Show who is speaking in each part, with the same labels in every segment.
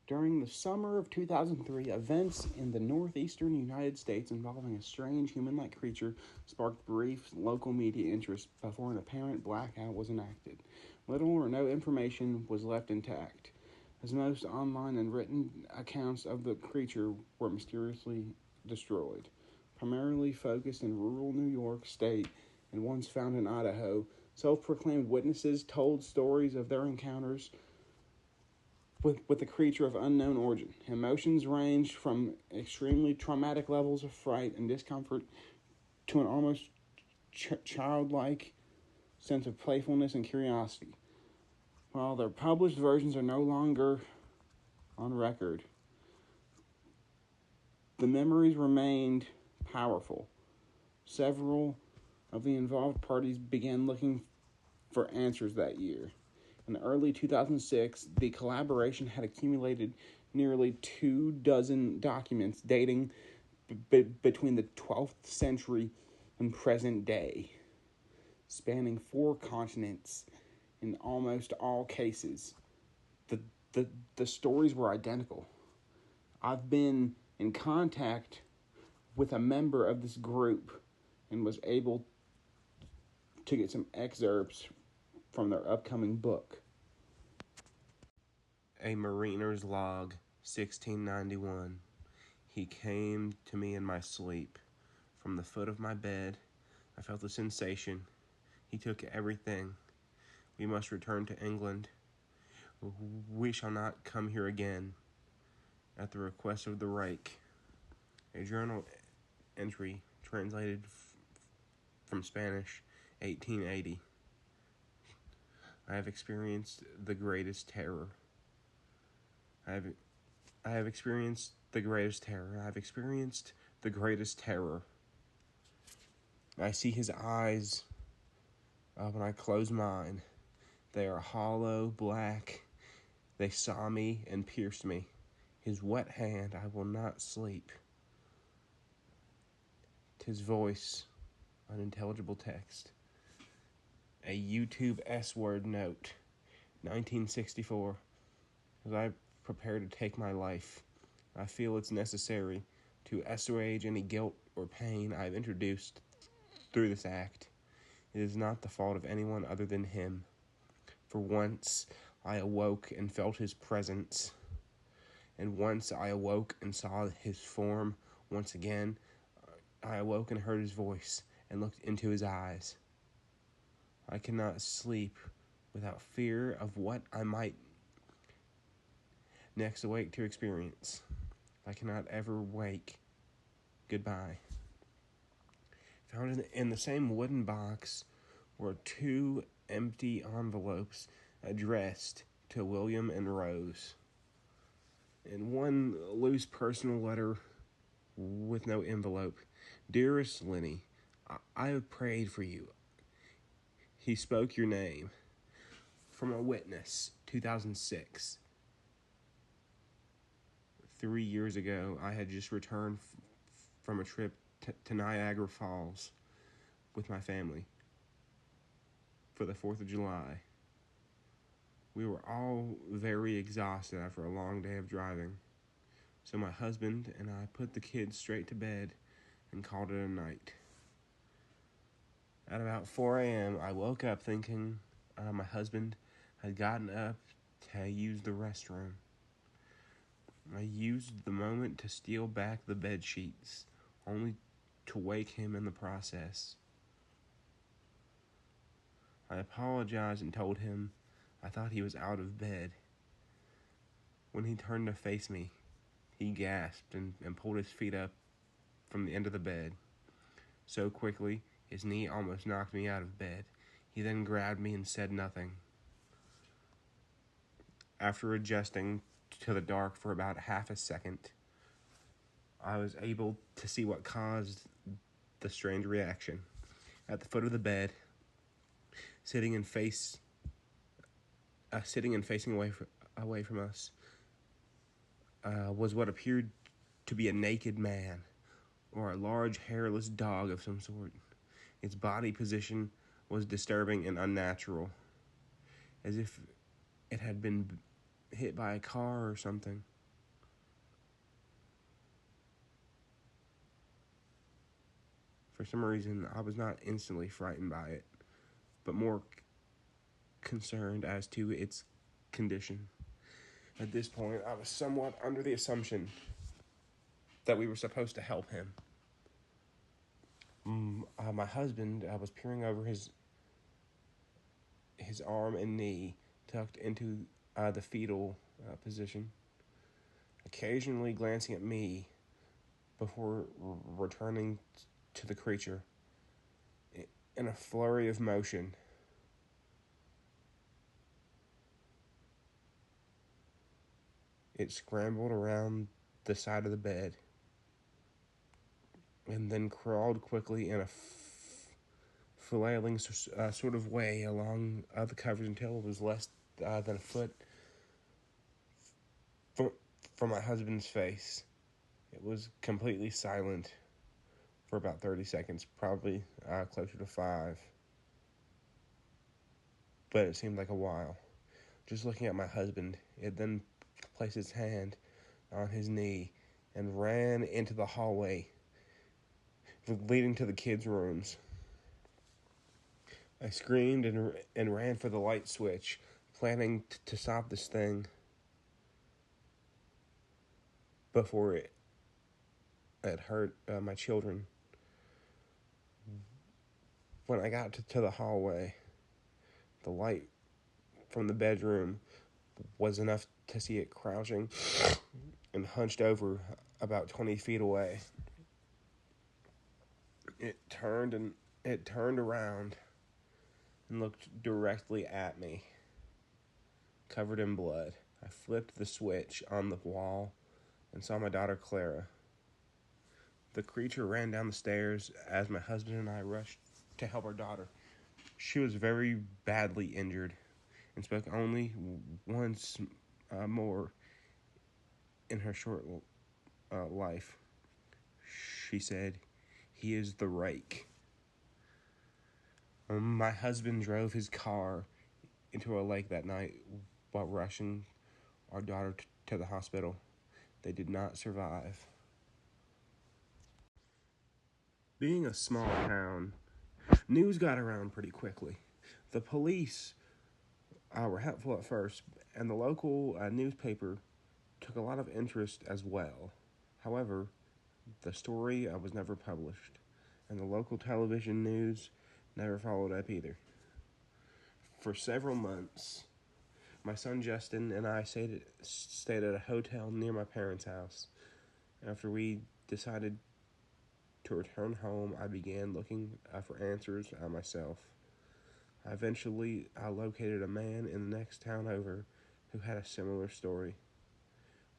Speaker 1: During the summer of 2003, events in the northeastern United States involving a strange human-like creature sparked brief local media interest before an apparent blackout was enacted. Little or no information was left intact, as most online and written accounts of the creature were mysteriously destroyed. Primarily focused in rural New York State and once found in Idaho, self-proclaimed witnesses told stories of their encounters with a creature of unknown origin. Emotions ranged from extremely traumatic levels of fright and discomfort to an almost childlike sense of playfulness and curiosity. While their published versions are no longer on record, the memories remained powerful. Several of the involved parties began looking for answers that year. In early 2006, the collaboration had accumulated nearly 24 documents dating between the 12th century and present day, spanning 4 continents. In almost all cases, the, the stories were identical. I've been in contact with a member of this group and was able to get some excerpts from their upcoming book.
Speaker 2: A Mariner's Log, 1691. He came to me in my sleep. From the foot of my bed, I felt a sensation. He took everything. We must return to England. We shall not come here again. At the request of the rake. A journal entry translated from Spanish, 1880. I have experienced the greatest terror. I have experienced the greatest terror. I have experienced the greatest terror. I see his eyes when I close mine. They are hollow, black. They saw me and pierced me. His wet hand, I will not sleep. 'Tis voice, unintelligible text. A YouTube S-word note, 1964. As I prepare to take my life, I feel it's necessary to assuage any guilt or pain I have introduced through this act. It is not the fault of anyone other than him. For once I awoke and felt his presence, and once I awoke and saw his form. Once again I awoke and heard his voice and looked into his eyes. I cannot sleep without fear of what I might next awake to experience. I cannot ever wake. Goodbye. Found in the same wooden box were 2 empty envelopes addressed to William and Rose, and 1 loose personal letter with no envelope. Dearest Lenny, I have prayed for you. He spoke your name. From a witness, 2006. 3 years ago, I had just returned from a trip to Niagara Falls with my family for the 4th of July. We were all very exhausted after a long day of driving, so my husband and I put the kids straight to bed and called it a night. At about 4 a.m., I woke up thinking my husband had gotten up to use the restroom. I used the moment to steal back the bed sheets, only to wake him in the process. I apologized and told him I thought he was out of bed. When he turned to face me, he gasped and pulled his feet up from the end of the bed. So quickly, his knee almost knocked me out of bed. He then grabbed me and said nothing. After adjusting to the dark for about half a second, I was able to see what caused the strange reaction. At the foot of the bed, sitting and facing away from us, was what appeared to be a naked man, or a large hairless dog of some sort. Its body position was disturbing and unnatural, as if it had been hit by a car or something. For some reason, I was not instantly frightened by it, but more concerned as to its condition. At this point, I was somewhat under the assumption that we were supposed to help him. My husband was peering over his arm and knee, tucked into the fetal position, occasionally glancing at me before returning to the creature. In a flurry of motion, it scrambled around the side of the bed and then crawled quickly in a flailing sort of way along the covers until it was less than a foot from my husband's face. It was completely silent for about 30 seconds, probably closer to 5. But it seemed like a while. Just looking at my husband, it then placed its hand on his knee and ran into the hallway leading to the kids' rooms. I screamed and ran for the light switch, planning to stop this thing before it hurt my children. When I got to the hallway, the light from the bedroom was enough to see it crouching and hunched over about 20 feet away. It turned around and looked directly at me, covered in blood. I flipped the switch on the wall and saw my daughter Clara. The creature ran down the stairs as my husband and I rushed to help our daughter. She was very badly injured and spoke only once more in her short life. She said, "He is the rake." My husband drove his car into a lake that night while rushing our daughter to the hospital. They did not survive. Being a small town, news got around pretty quickly. The police were helpful at first, and the local newspaper took a lot of interest as well. However, the story was never published, and the local television news never followed up either. For several months, my son Justin and I stayed at a hotel near my parents' house. After we decided to return home, I began looking for answers myself. I eventually located a man in the next town over who had a similar story.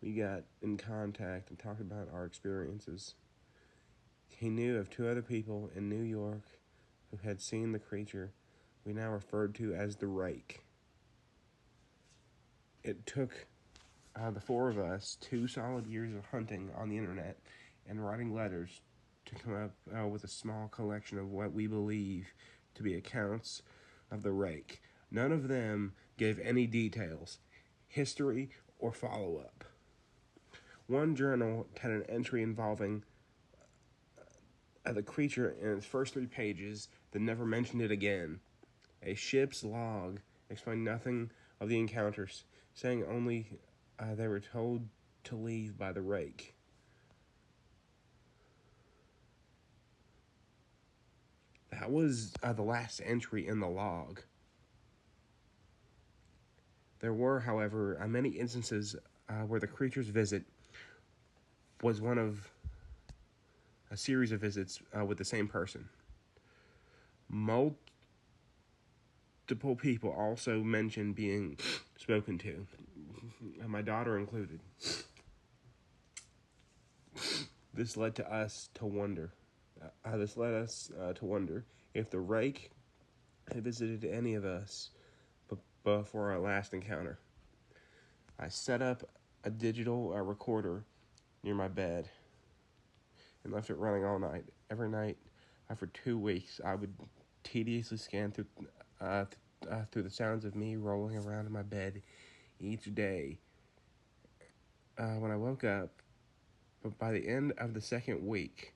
Speaker 2: We got in contact and talked about our experiences. He knew of 2 other people in New York who had seen the creature we now referred to as the rake. It took the 4 of us 2 solid years of hunting on the internet and writing letters to come up with a small collection of what we believe to be accounts of the rake. None of them gave any details, history, or follow-up. One journal had an entry involving the creature in its first 3 pages, then never mentioned it again. A ship's log explained nothing of the encounters, saying only they were told to leave by the rake. That was the last entry in the log. There were, however, many instances where the creature's visit was one of a series of visits with the same person. Multiple people also mentioned being spoken to, my daughter included. This led us to wonder if the rake had visited any of us before our last encounter. I set up a digital recorder near my bed and left it running all night. Every night, for 2 weeks, I would tediously scan through the sounds of me rolling around in my bed each day. When I woke up, but by the end of the 2nd week,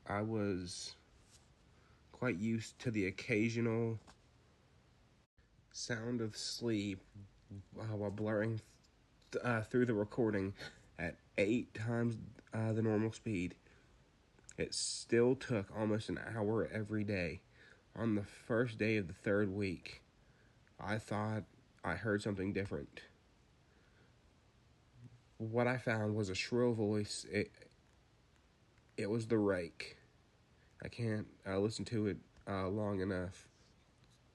Speaker 2: I was quite used to the occasional sound of sleep while blurring through the recording at 8 times the normal speed. It still took almost an hour every day. On the first day of the third week, I thought I heard something different. What I found was a shrill voice. It was the rake. I can't listen to it long enough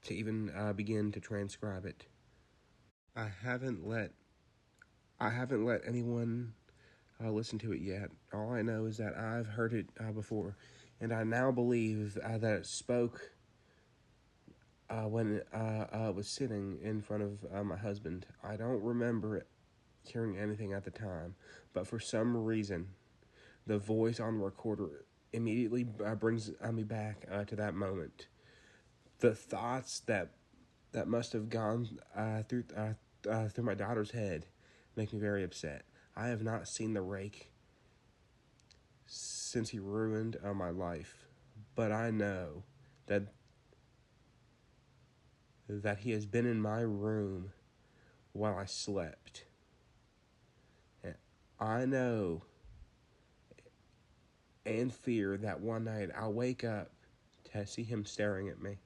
Speaker 2: to even begin to transcribe it. I haven't let anyone listen to it yet. All I know is that I've heard it before, and I now believe that it spoke when I was sitting in front of my husband. I don't remember hearing anything at the time, but for some reason, the voice on the recorder immediately brings me back to that moment. The thoughts that must have gone through my daughter's head make me very upset. I have not seen the rake since he ruined my life, but I know that he has been in my room while I slept. And I know and fear that one night I'll wake up to see him staring at me.